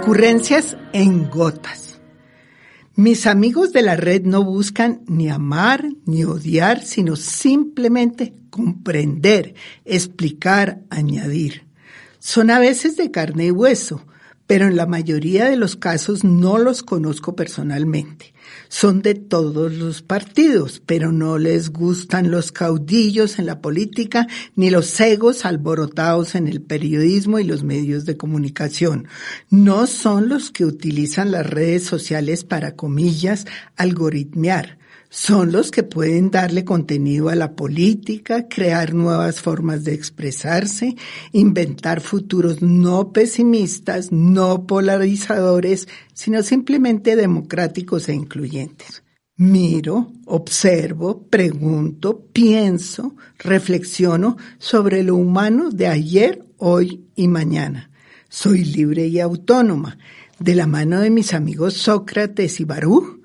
Ocurrencias en gotas. Mis amigos de la red no buscan ni amar ni odiar, sino simplemente comprender, explicar, añadir. Son a veces de carne y hueso, pero en la mayoría de los casos no los conozco personalmente. Son de todos los partidos, pero no les gustan los caudillos en la política ni los egos alborotados en el periodismo y los medios de comunicación. No son los que utilizan las redes sociales para, comillas, algoritmear. Son los que pueden darle contenido a la política, crear nuevas formas de expresarse, inventar futuros no pesimistas, no polarizadores, sino simplemente democráticos e incluyentes. Miro, observo, pregunto, pienso, reflexiono sobre lo humano de ayer, hoy y mañana. Soy libre y autónoma. De la mano de mis amigos Sócrates y Baruch,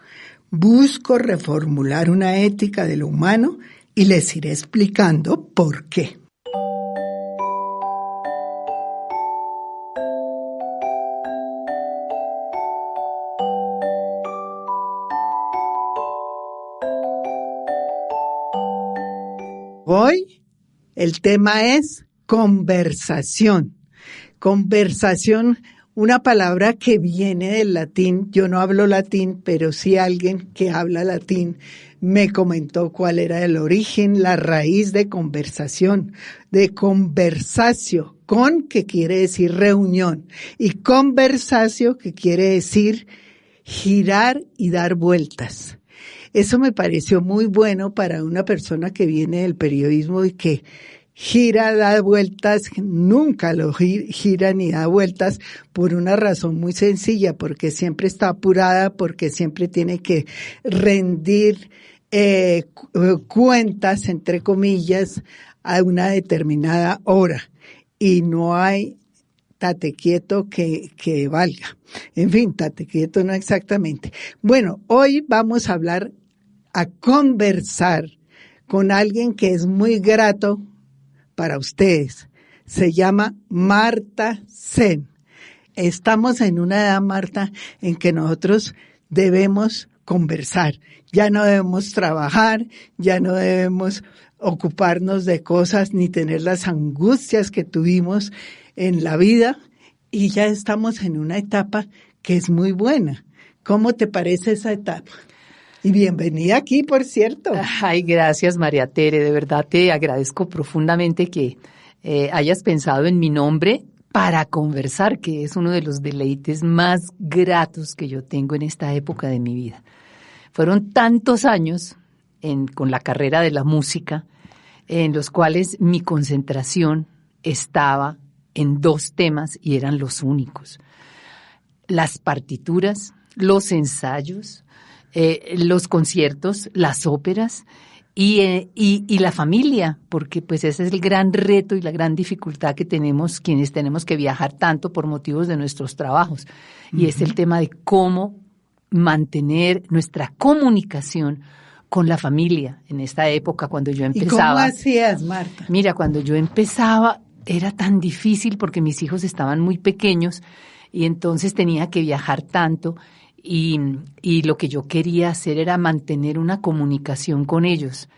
busco reformular una ética de lo humano y les iré explicando por qué. Hoy el tema es conversación. Conversación, una palabra que viene del latín. Yo no hablo latín, pero sí alguien que habla latín me comentó cuál era el origen, la raíz de conversación, de conversatio, con que quiere decir reunión y conversatio que quiere decir girar y dar vueltas. Eso me pareció muy bueno para una persona que viene del periodismo y que gira, da vueltas, nunca lo gira ni da vueltas por una razón muy sencilla, porque siempre está apurada, porque siempre tiene que rendir cuentas, entre comillas, a una determinada hora. Y no hay tate quieto que valga. En fin, tate quieto no exactamente. Bueno, hoy vamos a conversar con alguien que es muy grato para ustedes. Se llama Marta Sen. Estamos en una edad, Marta, en que nosotros debemos conversar. Ya no debemos trabajar, ya no debemos ocuparnos de cosas ni tener las angustias que tuvimos en la vida y ya estamos en una etapa que es muy buena. ¿Cómo te parece esa etapa? Y bienvenida aquí, por cierto. Ay, gracias, María Tere. De verdad te agradezco profundamente que hayas pensado en mi nombre para conversar, que es uno de los deleites más gratos que yo tengo en esta época de mi vida. Fueron tantos años con la carrera de la música en los cuales mi concentración estaba en dos temas y eran los únicos: las partituras, los ensayos, los conciertos, las óperas y la familia, porque pues ese es el gran reto y la gran dificultad que tenemos quienes tenemos que viajar tanto por motivos de nuestros trabajos. Y es el tema de cómo mantener nuestra comunicación con la familia en esta época cuando yo empezaba. ¿Y cómo hacías, Marta? Mira, cuando yo empezaba era tan difícil porque mis hijos estaban muy pequeños y entonces tenía que viajar tanto. Y lo que yo quería hacer era mantener una comunicación con ellos.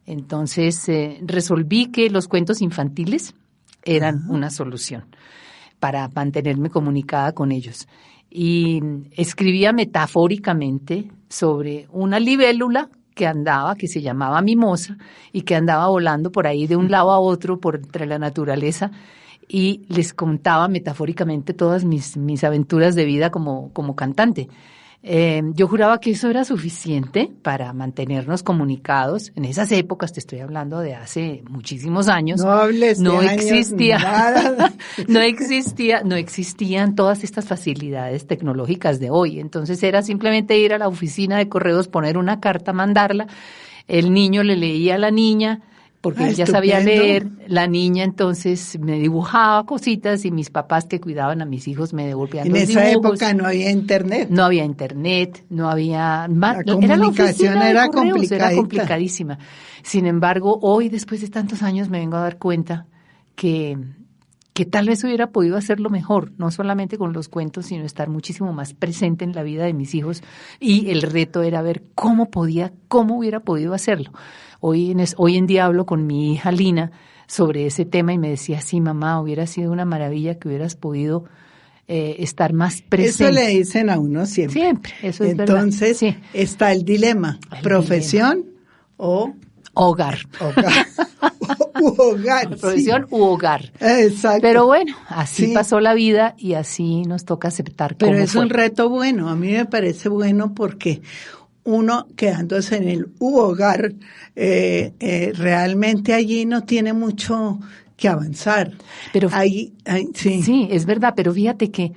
Entonces resolví que los cuentos infantiles eran una solución para mantenerme comunicada con ellos. Y escribía metafóricamente sobre una libélula que se llamaba Mimosa y que andaba volando por ahí de un lado a otro entre la naturaleza. Y les contaba metafóricamente todas mis aventuras de vida como cantante. Yo juraba que eso era suficiente para mantenernos comunicados. En esas épocas, te estoy hablando de hace muchísimos años, no existían todas estas facilidades tecnológicas de hoy. Entonces era simplemente ir a la oficina de correos, poner una carta, mandarla. El niño le leía a la niña, porque él ya sabía leer. La niña entonces me dibujaba cositas y mis papás que cuidaban a mis hijos me devolvían los dibujos. En esa época no había internet. No había internet, no había... La comunicación era complicadísima. Sin embargo, hoy, después de tantos años, me vengo a dar cuenta que que tal vez hubiera podido hacerlo mejor, no solamente con los cuentos, sino estar muchísimo más presente en la vida de mis hijos, y el reto era ver cómo hubiera podido hacerlo. Hoy en día hablo con mi hija Lina sobre ese tema y me decía, sí, mamá, hubiera sido una maravilla que hubieras podido estar más presente. Eso le dicen a uno siempre. Siempre, eso es verdad. Entonces, sí, está el dilema, profesión o hogar. Hogar. Profesión u hogar. Exacto. Pero bueno, así pasó la vida y así nos toca aceptar cómo Pero es fue. un reto bueno, a mí me parece bueno porque uno quedándose en el hogar, realmente allí no tiene mucho que avanzar. Pero sí, es verdad, pero fíjate que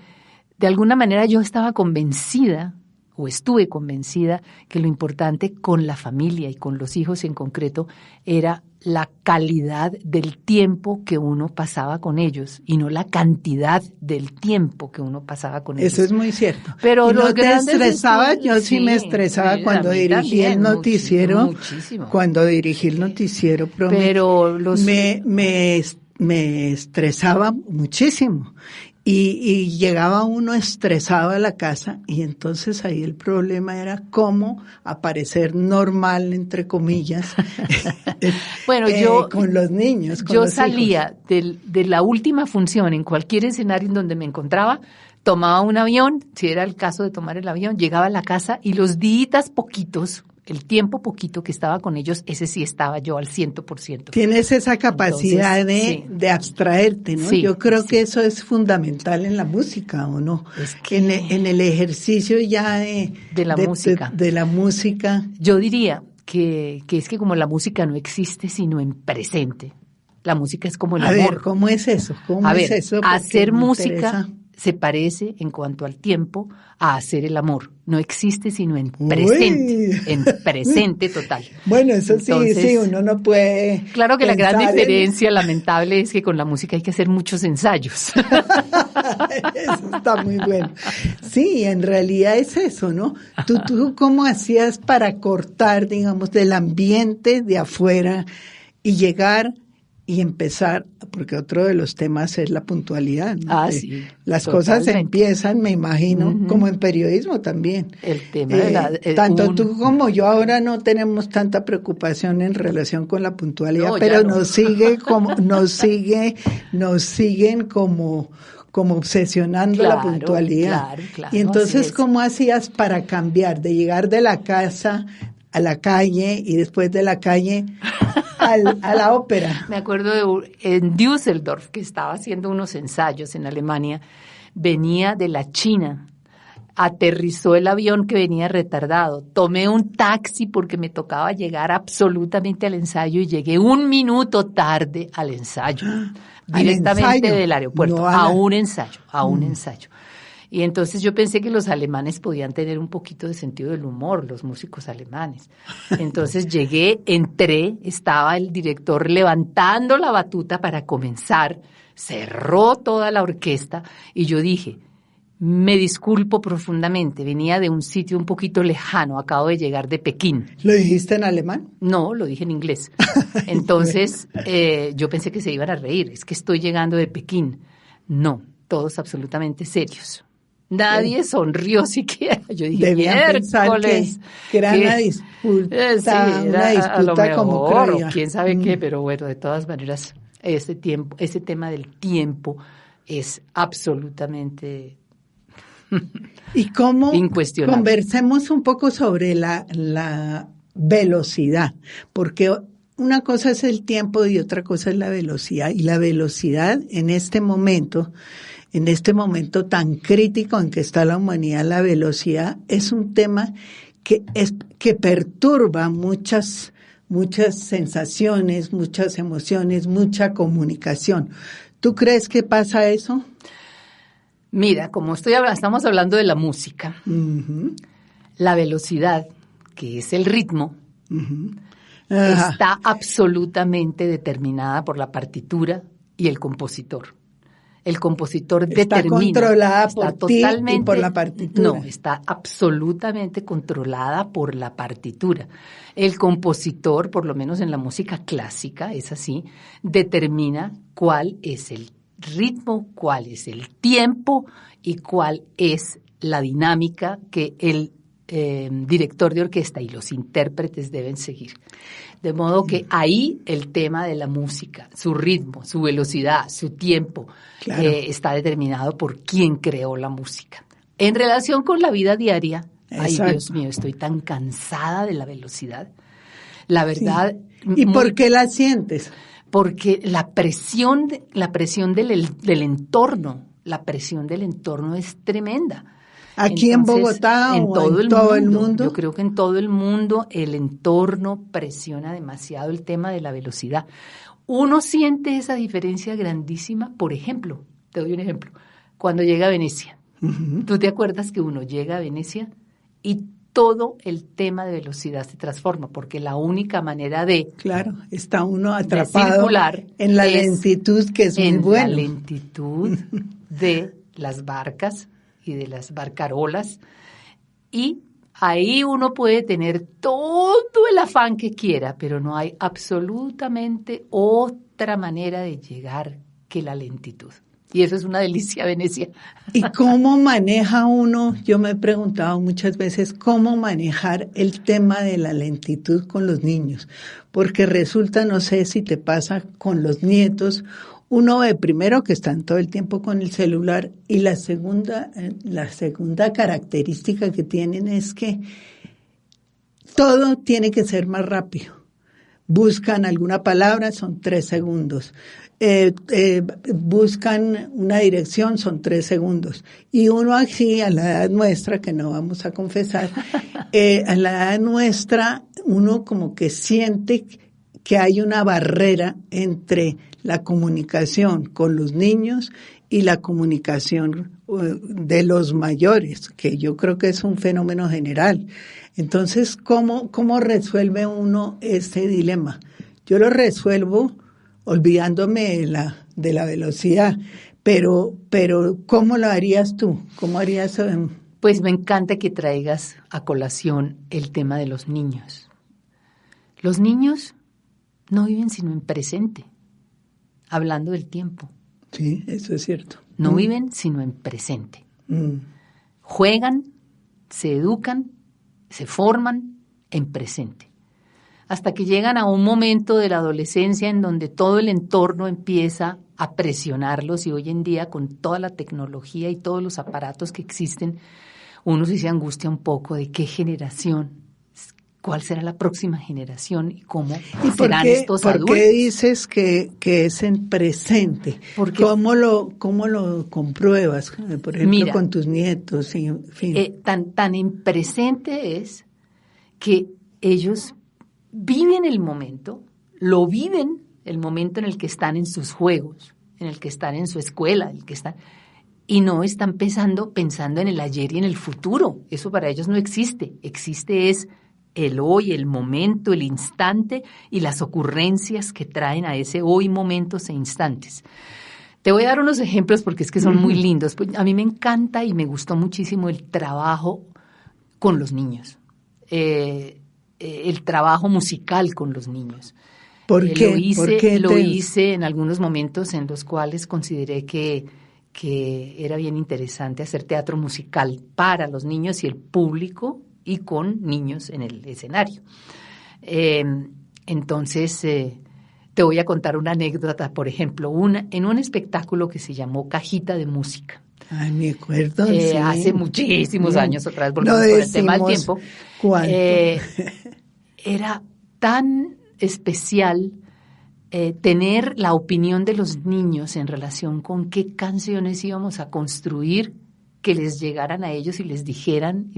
de alguna manera yo estaba convencida, o estuve convencida, que lo importante con la familia y con los hijos en concreto era la calidad del tiempo que uno pasaba con ellos y no la cantidad del tiempo que uno pasaba con ellos. Eso es muy cierto. Pero ¿y no te estresaba? Yo sí me estresaba cuando dirigí el noticiero. Muchísimo. Cuando dirigí el noticiero, pero me estresaba muchísimo. Y llegaba uno estresado a la casa y entonces ahí el problema era cómo aparecer normal, entre comillas, bueno, con los niños. Yo salía de la última función en cualquier escenario en donde me encontraba, tomaba un avión, si era el caso de tomar el avión, llegaba a la casa y los días poquitos, el tiempo poquito que estaba con ellos, ese sí estaba yo al 100%. Tienes esa capacidad entonces, de abstraerte, ¿no? Sí, yo creo que eso es fundamental en la música, ¿o no? Es que en el ejercicio ya de la música. De la música. Yo diría que es que como la música no existe sino en presente. La música es como el amor. A ver, ¿cómo es eso? Hacer música se parece en cuanto al tiempo a hacer el amor. No existe sino en presente, en presente total. Bueno, eso entonces, sí, uno no puede. Claro que la gran diferencia lamentable es que con la música hay que hacer muchos ensayos. Eso está muy bueno. Sí, en realidad es eso, ¿no? ¿Tú cómo hacías para cortar, digamos, del ambiente de afuera y llegar y empezar, porque otro de los temas es la puntualidad, ¿no? Sí. Las cosas empiezan, me imagino, como en periodismo también. El tema de tanto tú como yo ahora no tenemos tanta preocupación en relación con la puntualidad, pero nos siguen como obsesionando la puntualidad. Claro, y entonces, ¿cómo hacías para cambiar de llegar de la casa a la calle y después de la calle a la ópera? Me acuerdo en Düsseldorf, que estaba haciendo unos ensayos en Alemania, venía de la China, aterrizó el avión que venía retardado, tomé un taxi porque me tocaba llegar absolutamente al ensayo y llegué 1 minuto tarde al ensayo, directamente del aeropuerto, a un ensayo. Y entonces yo pensé que los alemanes podían tener un poquito de sentido del humor, los músicos alemanes. Entonces entré, estaba el director levantando la batuta para comenzar, cerró toda la orquesta y yo dije, me disculpo profundamente, venía de un sitio un poquito lejano, acabo de llegar de Pekín. ¿Lo dijiste en alemán? No, lo dije en inglés. Entonces yo pensé que se iban a reír, es que estoy llegando de Pekín. No, todos absolutamente serios. Nadie sonrió siquiera. Yo dije, debían pensar que era una disputa, una disputa como creo. Quién sabe qué, pero bueno, de todas maneras, ese tema del tiempo es absolutamente ¿Y cómo? Incuestionable. Conversemos un poco sobre la velocidad, porque una cosa es el tiempo y otra cosa es la velocidad. Y la velocidad en este momento tan crítico en que está la humanidad, la velocidad es un tema que perturba muchas sensaciones, muchas emociones, mucha comunicación. ¿Tú crees que pasa eso? Mira, como estamos hablando de la música, la velocidad, que es el ritmo, está absolutamente determinada por la partitura y el compositor. El compositor está controlada por ti y por la partitura. No, está absolutamente controlada por la partitura. El compositor, por lo menos en la música clásica, es así, determina cuál es el ritmo, cuál es el tiempo y cuál es la dinámica que el director de orquesta y los intérpretes deben seguir. De modo que ahí el tema de la música, su ritmo, su velocidad, su tiempo, claro, está determinado por quién creó la música. En relación con la vida diaria, exacto, ay Dios mío, estoy tan cansada de la velocidad. La verdad. Sí. ¿Y por qué la sientes? Porque la presión del entorno, la presión del entorno es tremenda. ¿Aquí entonces, en Bogotá en o todo en todo el mundo? Yo creo que en todo el mundo el entorno presiona demasiado el tema de la velocidad. Uno siente esa diferencia grandísima, por ejemplo, te doy un ejemplo, cuando llega a Venecia. Uh-huh. ¿Tú te acuerdas que uno llega a Venecia y todo el tema de velocidad se transforma? Porque la única manera de... Claro, está uno atrapado en la lentitud, que es muy bueno. En la lentitud de las barcas y de las barcarolas, y ahí uno puede tener todo el afán que quiera, pero no hay absolutamente otra manera de llegar que la lentitud. Y eso es una delicia, Venecia. ¿Y cómo maneja uno? Yo me he preguntado muchas veces cómo manejar el tema de la lentitud con los niños, porque resulta, no sé si te pasa con los nietos, uno ve primero que están todo el tiempo con el celular y la segunda característica que tienen es que todo tiene que ser más rápido. Buscan alguna palabra, son 3 segundos. Buscan una dirección, son 3 segundos. Y uno aquí, a la edad nuestra, que no vamos a confesar, a la edad nuestra, uno como que siente que hay una barrera entre la comunicación con los niños y la comunicación de los mayores, que yo creo que es un fenómeno general. Entonces, ¿cómo resuelve uno este dilema? Yo lo resuelvo olvidándome de la velocidad, pero ¿cómo lo harías tú? ¿Cómo harías? Pues me encanta que traigas a colación el tema de los niños. Los niños no viven sino en presente, hablando del tiempo. Sí, eso es cierto. No viven sino en presente. Juegan, se educan, se forman en presente. Hasta que llegan a un momento de la adolescencia en donde todo el entorno empieza a presionarlos, y hoy en día con toda la tecnología y todos los aparatos que existen, uno sí se angustia un poco de qué generación, cuál será la próxima generación y cómo serán estos adultos. ¿Por qué dices que es en presente? Porque, ¿Cómo lo compruebas, por ejemplo, mira, con tus nietos? En fin. Tan en presente es que ellos viven el momento, lo viven el momento en el que están en sus juegos, en el que están en su escuela, en el que están, y no están pensando en el ayer y en el futuro. Eso para ellos no existe. Existe es el hoy, el momento, el instante y las ocurrencias que traen a ese hoy, momentos e instantes. Te voy a dar unos ejemplos porque es que son muy lindos. A mí me encanta y me gustó muchísimo el trabajo con los niños. El trabajo musical con los niños. ¿Por qué? Lo hice en algunos momentos en los cuales consideré que era bien interesante hacer teatro musical para los niños y el público y con niños en el escenario. Entonces, te voy a contar una anécdota, por ejemplo, en un espectáculo que se llamó Cajita de Música. Ay, me acuerdo. Sí. Hace muchísimos años, otra vez volvemos con el tema del tiempo. ¿Cuánto? Era tan especial tener la opinión de los niños en relación con qué canciones íbamos a construir que les llegaran a ellos y les dijeran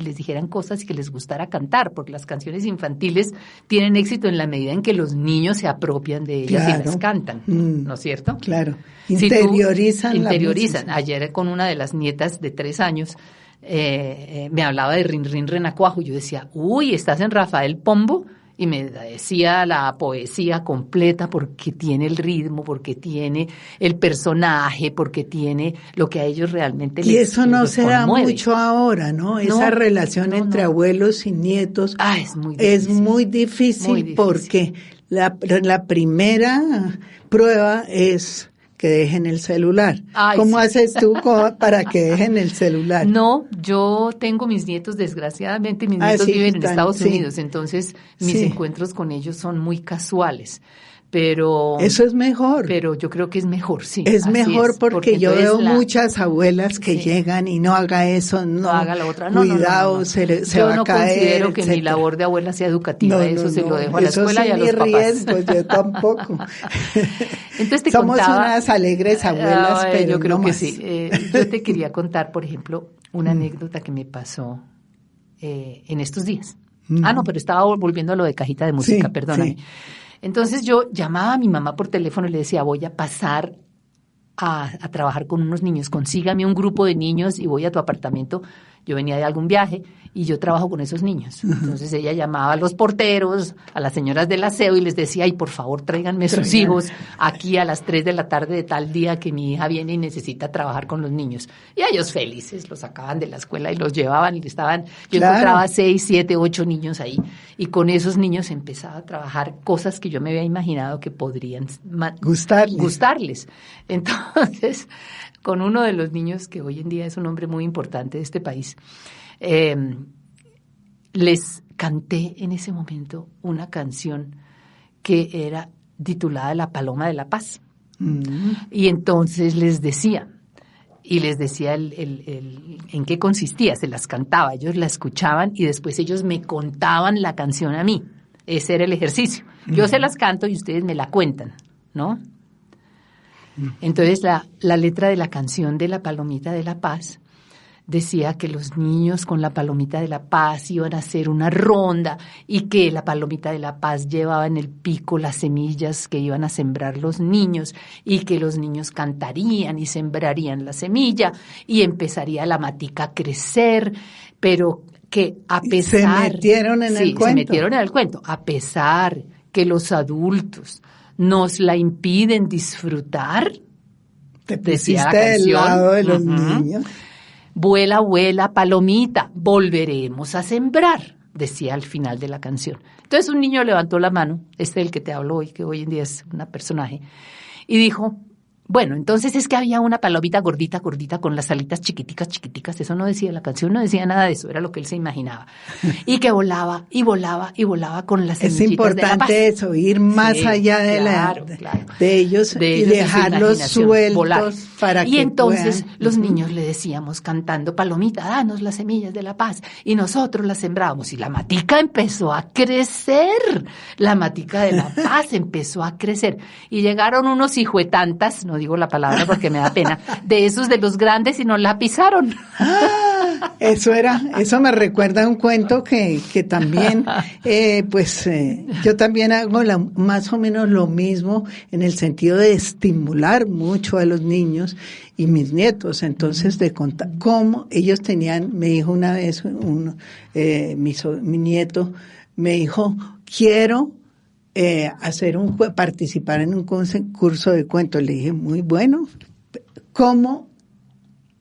cosas y que les gustara cantar, porque las canciones infantiles tienen éxito en la medida en que los niños se apropian de ellas, claro, y las cantan, ¿no es cierto? Claro, interiorizan. Ayer con una de las nietas de 3 años me hablaba de Rin Rin Renacuajo y yo decía, uy, ¿estás en Rafael Pombo? Y me decía la poesía completa porque tiene el ritmo, porque tiene el personaje, porque tiene lo que a ellos realmente les conmueve. Y eso no se da mucho ahora, ¿no? Esa relación entre abuelos y nietos es muy difícil, porque la primera prueba es que dejen el celular. Ay, ¿Cómo sí. haces tú para que dejen el celular? No, yo tengo mis nietos, desgraciadamente mis nietos sí, viven en Estados sí. Unidos, entonces mis encuentros con ellos son muy casuales, pero eso es mejor. Pero yo creo que es mejor, sí. Es así mejor es, porque yo veo muchas abuelas que llegan y no haga eso, no haga la otra. Cuidado, no. se yo va a caer. Yo no considero que etcétera. Mi labor de abuela sea educativa, eso se lo dejo a la escuela sí, y a los papás. Riesgo, yo tampoco. Entonces Somos unas alegres abuelas, pero yo creo no que más. sí. Yo te quería contar, por ejemplo, una anécdota que me pasó en estos días. No, pero estaba volviendo a lo de cajita de música, perdóname. Sí. Entonces yo llamaba a mi mamá por teléfono y le decía, voy a pasar a trabajar con unos niños, consígame un grupo de niños y voy a tu apartamento. Yo venía de algún viaje y yo trabajo con esos niños. Entonces ella llamaba a los porteros, a las señoras del aseo y les decía, ay, por favor, tráiganme sus hijos aquí a las 3 de la tarde de tal día que mi hija viene y necesita trabajar con los niños. Y ellos felices, los sacaban de la escuela y los llevaban y estaban, yo encontraba 6, 7, 8 niños ahí y con esos niños empezaba a trabajar cosas que yo me había imaginado que podrían gustarles. Entonces, con uno de los niños que hoy en día es un hombre muy importante de este país, les canté en ese momento una canción que era titulada La Paloma de la Paz. Y entonces les decía en qué consistía, se las cantaba, ellos la escuchaban y después ellos me contaban la canción a mí. Ese era el ejercicio. Yo se las canto y ustedes me la cuentan, ¿no? Entonces la letra de la canción de La Palomita de la Paz decía que los niños con la Palomita de la Paz iban a hacer una ronda y que la Palomita de la Paz llevaba en el pico las semillas que iban a sembrar los niños y que los niños cantarían y sembrarían la semilla y empezaría la matica a crecer, pero que a pesar... Se metieron en el cuento. Se metieron en el cuento, a pesar que los adultos nos la impiden disfrutar. Te pusiste del lado de los niños. Vuela, vuela, palomita, volveremos a sembrar, decía al final de la canción. Entonces un niño levantó la mano, el que te hablo hoy, que hoy en día es un personaje, y dijo, bueno, entonces es que había una palomita gordita con las alitas chiquiticas, eso no decía la canción, no decía nada de eso, era lo que él se imaginaba. Y que volaba y volaba y volaba con las semillitas de la paz. Es importante eso, ir más allá de de ellos y dejarlos sueltos volar. Para que entonces puedan. Los niños le decíamos cantando, palomita, danos las semillas de la paz, y nosotros las sembrábamos y la matica empezó a crecer, la matica de la paz empezó a crecer y llegaron unos hijuetantas, no digo la palabra porque me da pena, de esos de los grandes y nos la pisaron. Eso me recuerda a un cuento que también, yo también hago más o menos lo mismo en el sentido de estimular mucho a los niños y mis nietos, entonces de contar cómo ellos me dijo una vez mi nieto, me dijo, quiero participar en un curso de cuentos. Le dije, muy bueno, ¿cómo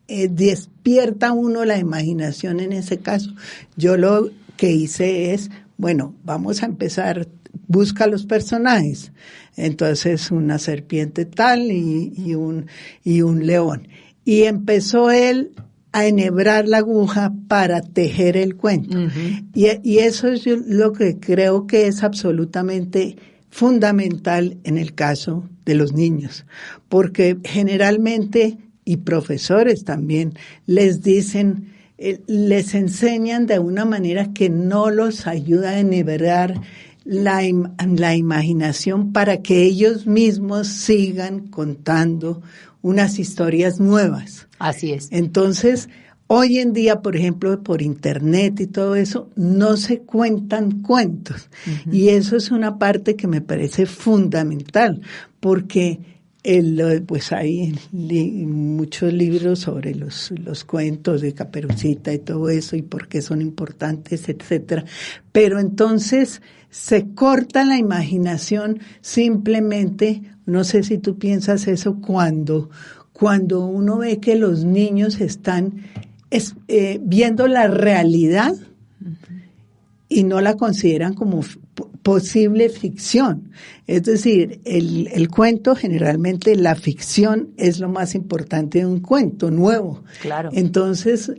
despierta uno la imaginación en ese caso? Yo lo que hice es, bueno, vamos a empezar, busca los personajes. Entonces una serpiente tal y un león. Y empezó él a enhebrar la aguja para tejer el cuento. Y eso es lo que creo que es absolutamente fundamental en el caso de los niños, porque generalmente, y profesores también, les dicen, les enseñan de una manera que no los ayuda a enhebrar la imaginación para que ellos mismos sigan contando unas historias nuevas. Así es. Entonces, hoy en día, por ejemplo, por internet y todo eso, no se cuentan cuentos. Y eso es una parte que me parece fundamental, porque pues hay muchos libros sobre los cuentos de Caperucita y todo eso y por qué son importantes, etcétera. Pero entonces se corta la imaginación simplemente, no sé si tú piensas eso, cuando uno ve que los niños están viendo la realidad y no la consideran como posible ficción. Es decir, el cuento, generalmente la ficción es lo más importante de un cuento nuevo. Claro. Entonces,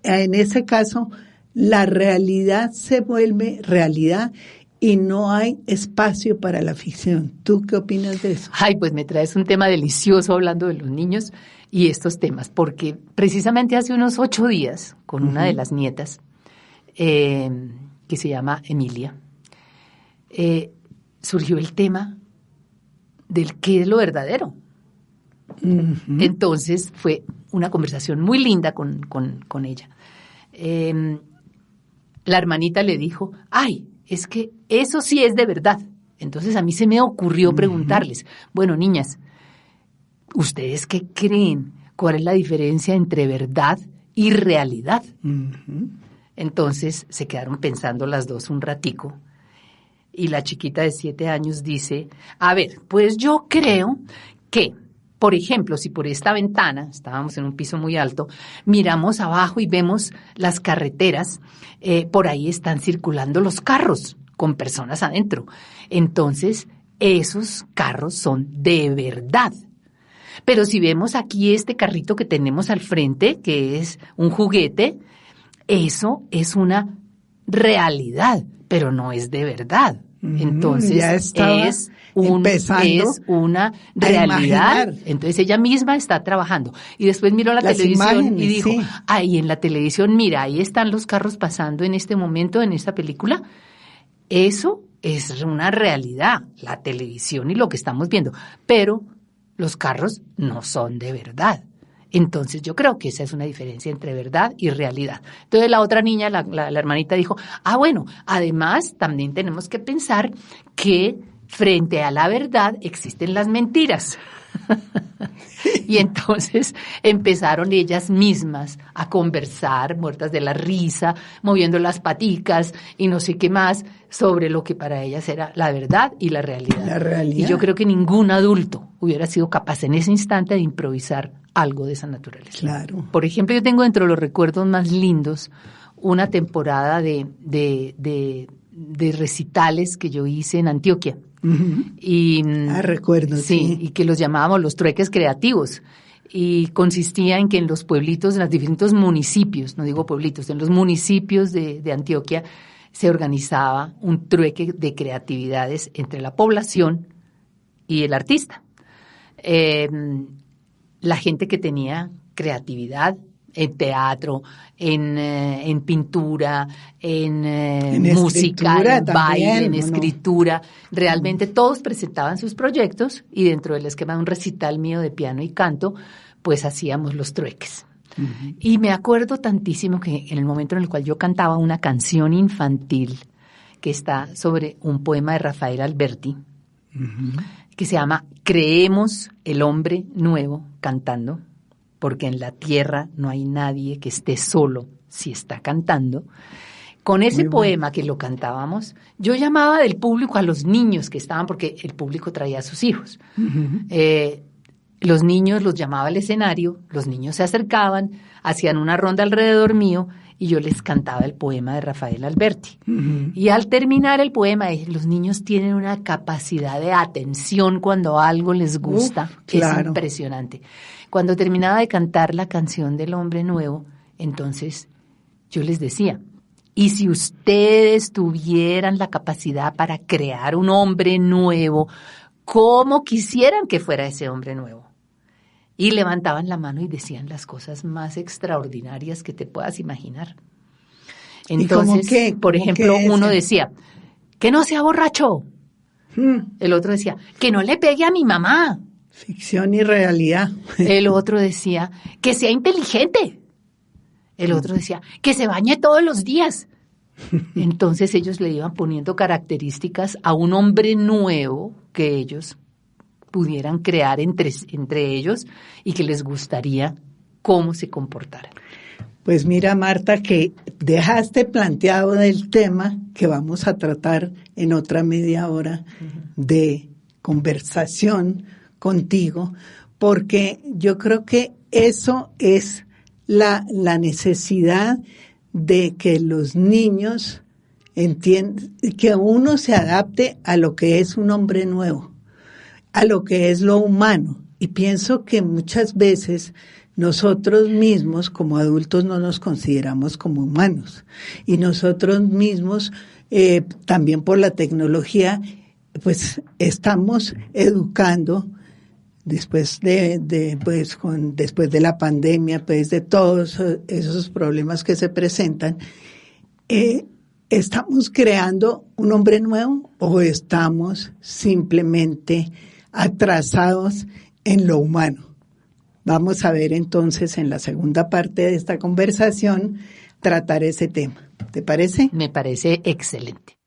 en ese caso, la realidad se vuelve realidad y no hay espacio para la ficción. ¿Tú qué opinas de eso? Ay, pues me traes un tema delicioso hablando de los niños y estos temas, porque precisamente hace unos 8 días, con una de las nietas, que se llama Emilia, surgió el tema del qué es lo verdadero. Entonces fue una conversación muy linda con ella. La hermanita le dijo, ay, es que eso sí es de verdad. Entonces a mí se me ocurrió preguntarles, bueno, niñas, ¿ustedes qué creen? ¿Cuál es la diferencia entre verdad y realidad? Entonces se quedaron pensando las dos un ratico y la chiquita de 7 años dice, a ver, pues yo creo que, por ejemplo, si por esta ventana, estábamos en un piso muy alto, miramos abajo y vemos las carreteras, por ahí están circulando los carros con personas adentro. Entonces, esos carros son de verdad. Pero si vemos aquí este carrito que tenemos al frente, que es un juguete, eso es una realidad, pero no es de verdad. Entonces es una realidad. Entonces ella misma está trabajando. Y después miró la televisión y dijo, ahí en la televisión, mira, ahí están los carros pasando en este momento, en esta película. Eso es una realidad, la televisión y lo que estamos viendo. Pero los carros no son de verdad. Entonces yo creo que esa es una diferencia entre verdad y realidad. Entonces la otra niña, la hermanita dijo, bueno, además también tenemos que pensar que frente a la verdad existen las mentiras. Y entonces empezaron ellas mismas a conversar, muertas de la risa, moviendo las paticas y no sé qué más, sobre lo que para ellas era la verdad y la realidad. La realidad. Y yo creo que ningún adulto hubiera sido capaz en ese instante de improvisar algo de esa naturaleza. Claro. Por ejemplo, yo tengo dentro de los recuerdos más lindos una temporada de recitales que yo hice en Antioquia. Y recuerdo, sí. Y que los llamábamos los trueques creativos. Y consistía en que en los pueblitos, en los distintos municipios, no digo pueblitos, en los municipios de Antioquia se organizaba un trueque de creatividades entre la población y el artista. La gente que tenía creatividad en teatro, en pintura, en música, en baile, en escritura. Realmente todos presentaban sus proyectos y dentro del esquema de un recital mío de piano y canto, pues hacíamos los trueques. Y me acuerdo tantísimo que en el momento en el cual yo cantaba una canción infantil que está sobre un poema de Rafael Alberti, que se llama Creemos el hombre nuevo cantando, porque en la tierra no hay nadie que esté solo si está cantando. Con ese poema que lo cantábamos, yo llamaba del público a los niños que estaban, porque el público traía a sus hijos. Los niños los llamaba al escenario, los niños se acercaban, hacían una ronda alrededor mío y yo les cantaba el poema de Rafael Alberti. Y al terminar el poema, los niños tienen una capacidad de atención cuando algo les gusta. Claro. Es impresionante. Cuando terminaba de cantar la canción del hombre nuevo, entonces yo les decía, y si ustedes tuvieran la capacidad para crear un hombre nuevo, ¿cómo quisieran que fuera ese hombre nuevo? Y levantaban la mano y decían las cosas más extraordinarias que te puedas imaginar. Entonces, por ejemplo, uno decía, que no sea borracho. El otro decía, que no le pegue a mi mamá. Ficción y realidad. El otro decía, que sea inteligente. El otro decía, que se bañe todos los días. Entonces ellos le iban poniendo características a un hombre nuevo que ellos pudieran crear entre ellos y que les gustaría cómo se comportara. Pues mira, Marta, que dejaste planteado el tema que vamos a tratar en otra media hora de conversación contigo, porque yo creo que eso es la necesidad de que los niños que uno se adapte a lo que es un hombre nuevo, a lo que es lo humano. Y pienso que muchas veces nosotros mismos como adultos no nos consideramos como humanos. Y nosotros mismos, también por la tecnología, pues estamos educando después después de la pandemia, pues de todos esos problemas que se presentan, ¿estamos creando un hombre nuevo o estamos simplemente atrasados en lo humano? Vamos a ver entonces en la segunda parte de esta conversación tratar ese tema. ¿Te parece? Me parece excelente.